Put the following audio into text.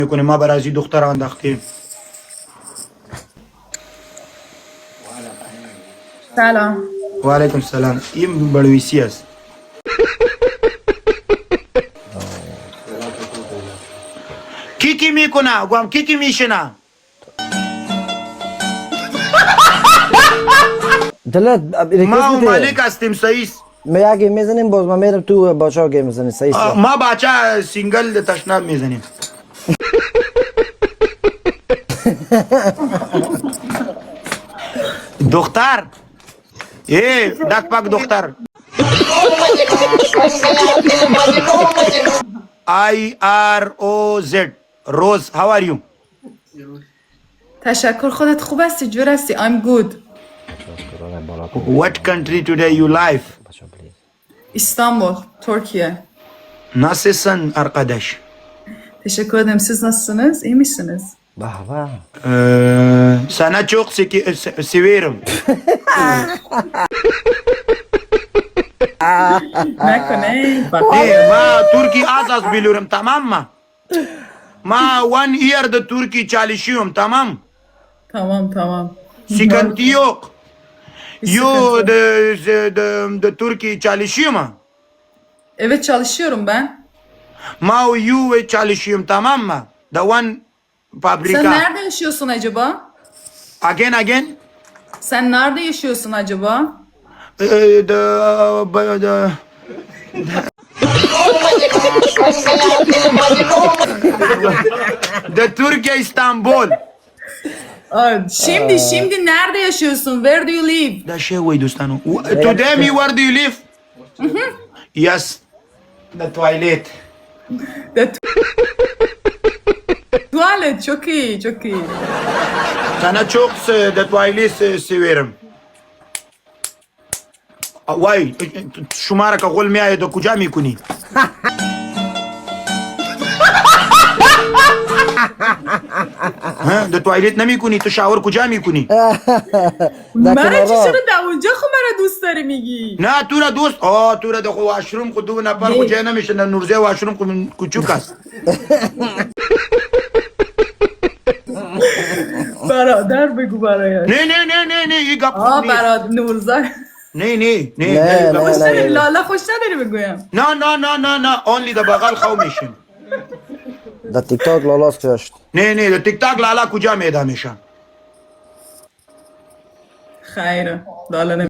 میکنه ما برای این دختر انداختیم. سلام. و علیکم السلام. این بلویسی است. کی میکنه؟ گوام کی میشنه؟ دلت ما و مالک هستیم. سعیس ما یه گیم میزنیم باز ما میرم تو بچه ها گیم میزنیم. سعیس ما بچه سینگل تشناب میزنیم. دختر دک پاک دختر. IROZ روز. how are you? تشکر. خودت خوب هستی؟ جور هستی؟ I'm good. What country today you live? İstanbul, Türkiye. Nasılsın arkadaş? Teşekkür ederim. Siz nasılsınız? İyi misiniz? بابا Sana çok severim. Ne kone? Bak. Ma Türkiye az biliyorum, tamam mı? Ma 1 year Türkiye çalışıyorum, tamam. Tamam. Sıkıntı yok. Bir You sıkıntı de Türkiye çalışıyor mu? Evet, çalışıyorum ben. Ma you çalışıyorum, tamam mı? The one fabrika. Sen nerede yaşıyorsun acaba? Again. Sen nerede yaşıyorsun acaba? The Türkiye İstanbul. Şimdi nerede yaşıyorsun? Where do you live? Da şey way dostano. Today me where do you live? Yes. The toilet. Tuvalet. Çok iyi. Sana çok the toilet severim. Vay, شماره که غل میآید و کجا میکنی؟ ها، د توالت نمیکنی؟ تو شاور کجا میکنی؟ مرا چرا در اونجا خب مرا دوست داری میگی؟ نه تو را دوست. تو را دخو واشروم خود دو نفر کجا نمیشه. نورزه واشروم کوچوک است. برادر بگو برایش. نه این گپ برادر نورزه. نه خوش نداری لالا، خوش نداری بگویم. نه only د بغل خو میشیم. در تیک تاک لالاس کشت. نه د تیک تاک لالا کجا میده میشم. خیره لالا